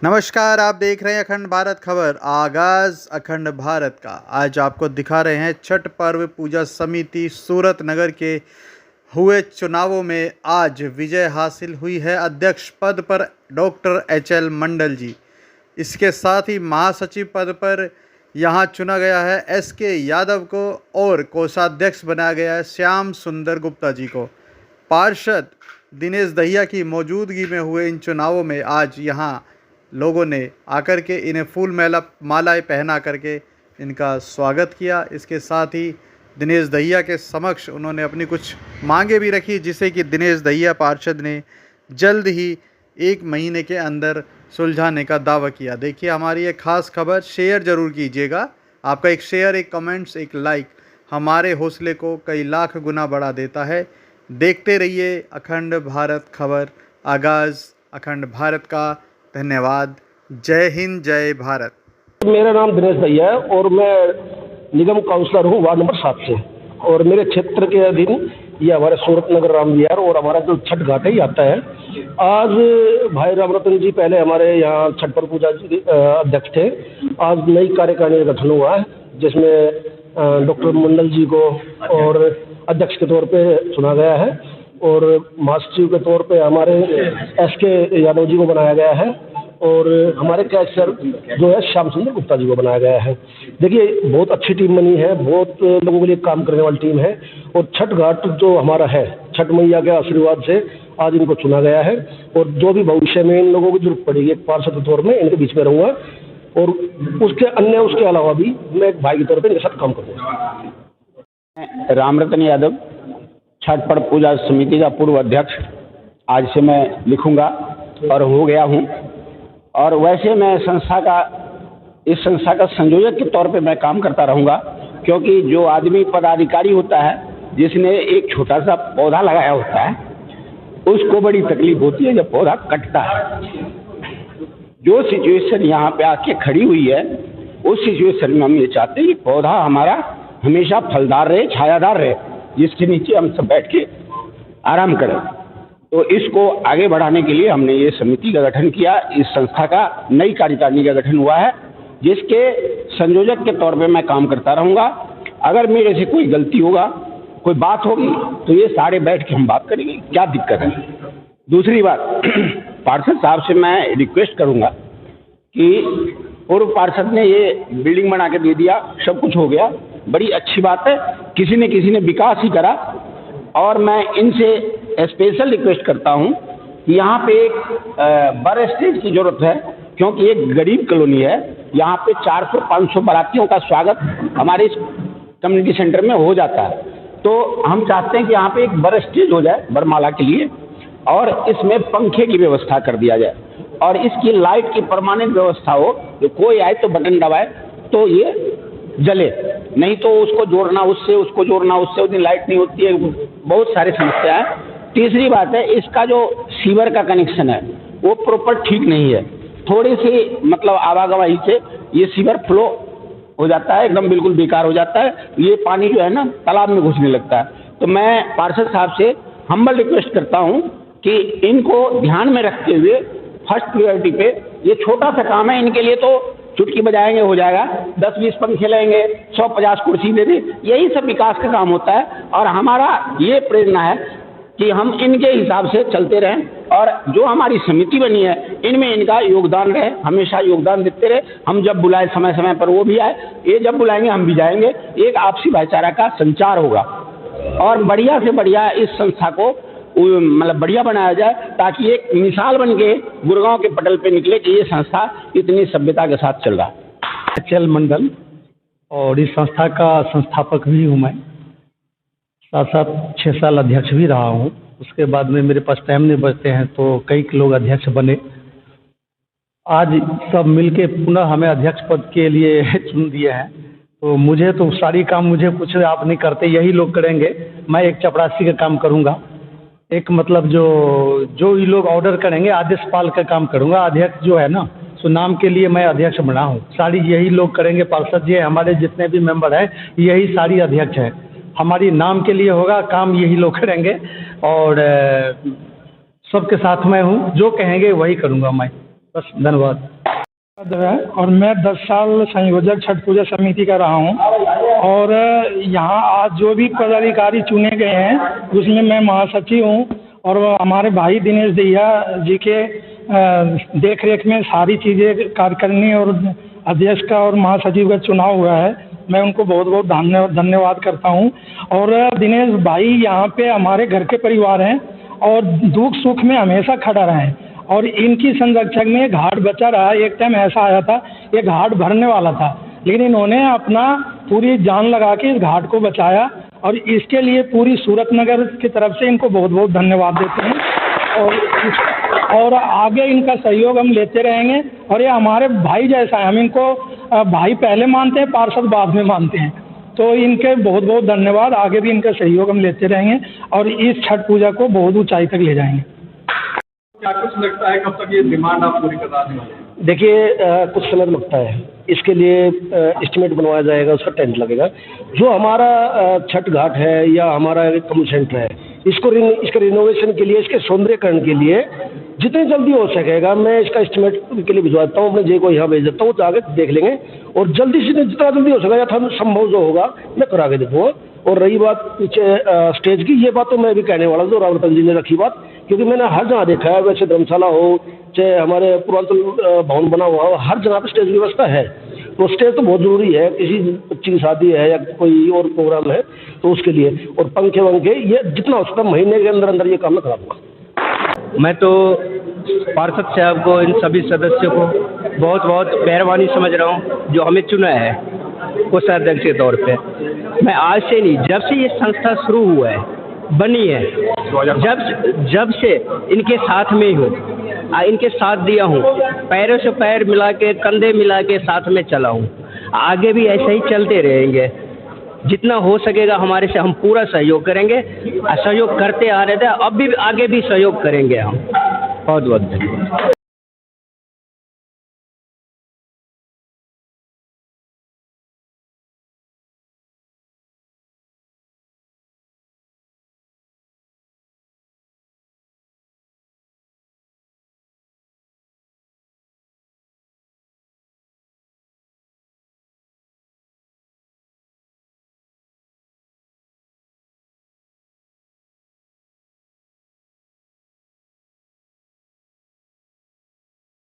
नमस्कार, आप देख रहे हैं अखंड भारत खबर। आगाज़ अखंड भारत का आज आपको दिखा रहे हैं छठ पर्व पूजा समिति सूरत नगर के हुए चुनावों में आज विजय हासिल हुई है अध्यक्ष पद पर डॉक्टर HL मंडल जी। इसके साथ ही महासचिव पद पर यहां चुना गया है SK यादव को और कोषाध्यक्ष बनाया गया है श्याम सुंदर गुप्ता जी को। पार्षद दिनेश दहिया की मौजूदगी में हुए इन चुनावों में आज यहां लोगों ने आकर के इन्हें फूल मालाएं पहना करके इनका स्वागत किया। इसके साथ ही दिनेश दहिया के समक्ष उन्होंने अपनी कुछ मांगे भी रखी, जिसे कि दिनेश दहिया पार्षद ने जल्द ही 1 महीने के अंदर सुलझाने का दावा किया। देखिए हमारी ये खास खबर, शेयर ज़रूर कीजिएगा। आपका एक शेयर, एक कमेंट्स, एक लाइक हमारे हौसले को कई लाख गुना बढ़ा देता है। देखते रहिए अखंड भारत खबर, आगाज़ अखंड भारत का। धन्यवाद। जय हिंद, जय भारत। मेरा नाम दिनेश दहिया है और मैं निगम काउंसलर हूँ वार्ड नंबर 7 से। और मेरे क्षेत्र के अधीन ये हमारे सूरत नगर राम विहार और हमारा जो छठ घाट ही आता है। आज भाई रामरतन जी पहले हमारे यहाँ छठ पर पूजा अध्यक्ष थे। आज नई कार्यकारिणी का गठन हुआ है, जिसमें डॉक्टर मंडल जी को और अध्यक्ष के तौर पे चुना गया है और महासचिव के तौर पे हमारे SK यादव जी को बनाया गया है और हमारे कैशियर जो है श्याम सुंदर गुप्ता जी को बनाया गया है। देखिए बहुत अच्छी टीम बनी है, बहुत लोगों के लिए काम करने वाली टीम है। और छठ घाट जो हमारा है, छठ मैया के आशीर्वाद से आज इनको चुना गया है और जो भी भविष्य में इन लोगों की जरूरत पड़ेगी एक पार्षद के तौर में इनके बीच में रहूँगा और उसके अलावा भी मैं एक भाई के तौर पर इनके साथ काम करूँगा। रामरतन यादव, छठ पर्व पूजा समिति का पूर्व अध्यक्ष आज से मैं लिखूंगा और हो गया हूं। और वैसे मैं इस संस्था का संयोजक के तौर पे मैं काम करता रहूंगा, क्योंकि जो आदमी पदाधिकारी होता है जिसने एक छोटा सा पौधा लगाया होता है उसको बड़ी तकलीफ होती है जब पौधा कटता है। जो सिचुएशन यहाँ पे आके खड़ी हुई है उस सिचुएशन में हम ये चाहते हैं कि पौधा हमारा हमेशा फलदार रहे, छायादार रहे, जिसके नीचे हम सब बैठ के आराम करें। तो इसको आगे बढ़ाने के लिए हमने ये समिति का गठन किया। इस संस्था का नई कार्यकारिणी का गठन हुआ है, जिसके संयोजक के तौर पे मैं काम करता रहूँगा। अगर मेरे से कोई गलती होगा, कोई बात होगी तो ये सारे बैठ के हम बात करेंगे, क्या दिक्कत है। दूसरी बात, पार्षद साहब से मैं रिक्वेस्ट करूँगा कि पूर्व पार्षद ने ये बिल्डिंग बना के दे दिया, सब कुछ हो गया, बड़ी अच्छी बात है, किसी ने विकास ही करा। और मैं इनसे स्पेशल रिक्वेस्ट करता हूं कि यहाँ पे एक बड़े स्टेज की जरूरत है, क्योंकि एक गरीब कॉलोनी है। यहाँ पे 400-500 बारातियों का स्वागत हमारे इस कम्युनिटी सेंटर में हो जाता है। तो हम चाहते हैं कि यहाँ पे एक बड़ा स्टेज हो जाए वरमाला के लिए और इसमें पंखे की व्यवस्था कर दिया जाए और इसकी लाइट की परमानेंट व्यवस्था हो, जो कोई आए तो बटन दबाए तो ये जले, नहीं तो उसको जोड़ना उससे, उसको जोड़ना उससे, उस दिन लाइट नहीं होती है, बहुत सारी समस्या है। तीसरी बात है, इसका जो सीवर का कनेक्शन है वो प्रॉपर ठीक नहीं है। थोड़ी सी मतलब आवागवाही से ये सीवर फ्लो हो जाता है, एकदम बिल्कुल बेकार हो जाता है। ये पानी जो है ना तालाब में घुसने लगता है। तो मैं पार्षद साहब से हम्बल रिक्वेस्ट करता हूँ कि इनको ध्यान में रखते हुए फर्स्ट प्रायोरिटी पे, ये छोटा सा काम है, इनके लिए तो चुटकी बजाएंगे हो जाएगा, 10-20 पंखे लेंगे, 100-50 कुर्सी दे दें, यही सब विकास का काम होता है। और हमारा ये प्रेरणा है कि हम इनके हिसाब से चलते रहें और जो हमारी समिति बनी है इनमें इनका योगदान रहे, हमेशा योगदान देते रहे। हम जब बुलाए समय समय पर वो भी आए, ये जब बुलाएंगे हम भी जाएंगे। एक आपसी भाईचारा का संचार होगा और बढ़िया से बढ़िया इस संस्था को मतलब बढ़िया बनाया जाए, ताकि एक मिसाल बन के गुड़गांव के पटल पे निकले कि ये संस्था इतनी सभ्यता के साथ चल रहा है। HL मंडल और इस संस्था का संस्थापक भी हूँ मैं, साथ साथ 6 साल अध्यक्ष भी रहा हूँ। उसके बाद में मेरे पास टाइम नहीं बचते हैं तो कई लोग अध्यक्ष बने। आज सब मिलके पुनः हमें अध्यक्ष पद के लिए चुन दिए हैं। तो मुझे तो सारी काम मुझे कुछ आप नहीं करते, यही लोग करेंगे। मैं एक चपरासी का काम करूँगा, एक मतलब जो ये लोग ऑर्डर करेंगे आदेश पाल का काम करूँगा। अध्यक्ष जो है ना, सो नाम के लिए मैं अध्यक्ष बना हूँ, सारी यही लोग करेंगे। पार्षद जी हमारे जितने भी मेंबर हैं यही सारी अध्यक्ष हैं, हमारी नाम के लिए होगा काम, यही लोग करेंगे और सबके साथ मैं हूँ, जो कहेंगे वही करूँगा मैं। बस धन्यवाद। और मैं 10 साल संयोजक छठ पूजा समिति का रहा हूँ और यहाँ आज जो भी पदाधिकारी चुने गए हैं उसमें मैं महासचिव हूँ और हमारे भाई दिनेश दहिया जी के देख रेख में सारी चीज़ें कार्यकारिणी और अध्यक्ष का और महासचिव का चुनाव हुआ है। मैं उनको बहुत बहुत धन्यवाद करता हूँ। और दिनेश भाई यहाँ पे हमारे घर के परिवार हैं और दुख सुख में हमेशा खड़ा रहे और इनकी संरक्षक में घाट बचा रहा। एक टाइम ऐसा आया था ये घाट भरने वाला था लेकिन इन्होंने अपना पूरी जान लगा के इस घाट को बचाया और इसके लिए पूरी सूरत नगर की तरफ से इनको बहुत बहुत धन्यवाद देते हैं और आगे इनका सहयोग हम लेते रहेंगे। और ये हमारे भाई जैसा है, हम इनको भाई पहले मानते हैं, पार्षद बाद में मानते हैं। तो इनके बहुत बहुत धन्यवाद। आगे भी इनका सहयोग हम लेते रहेंगे और इस छठ पूजा को बहुत ऊंचाई तक ले जाएंगे। क्या कुछ लगता है कब तक ये डिमांड आप पूरी कराने वाले हैं? देखिए कुछ समय लगता है, इसके लिए एस्टिमेट बनवाया जाएगा, उसका टेंट लगेगा। जो हमारा छठ घाट है या हमारा कम्युनिटी सेंटर है इसके रिनोवेशन के लिए, इसके सौंदर्यकरण के लिए जितनी जल्दी हो सकेगा मैं इसका एस्टिमेट के लिए भिजवाता हूँ, अपने जे को यहाँ भेज देता हूँ, जाके देख लेंगे और जल्दी से जितना जल्दी हो सकेगा यथा संभव जो होगा मैं करा के देखूँगा। और रही बात पीछे स्टेज की, ये बात तो मैं भी कहने वाला हूँ, रावण जी ने रखी बात, क्योंकि मैंने हर जगह देखा है, वैसे धर्मशाला हो चाहे हमारे पूर्वांचल भवन बना हुआ हो, हर जगह पे स्टेज की व्यवस्था है। तो स्टेज तो बहुत ज़रूरी है, किसी बच्ची की शादी है या कोई और प्रोग्राम है तो उसके लिए। और पंखे वंखे ये जितना हो सकता है महीने के अंदर अंदर ये काम मैं करा दूँगा। मैं तो पार्षद साहब को, इन सभी सदस्यों को बहुत बहुत मेहरबानी समझ रहा हूँ जो हमें चुना है कोषाध्यक्ष के तौर पे। मैं आज से नहीं, जब से ये संस्था शुरू हुआ है, बनी है, जब से इनके साथ में ही हूँ, इनके साथ दिया हूँ, पैरों से पैर मिला के, कंधे मिला के साथ में चला हूँ। आगे भी ऐसे ही चलते रहेंगे, जितना हो सकेगा हमारे से हम पूरा सहयोग करेंगे। सहयोग करते आ रहे थे, अब भी आगे भी सहयोग करेंगे हम। बहुत बहुत धन्यवाद।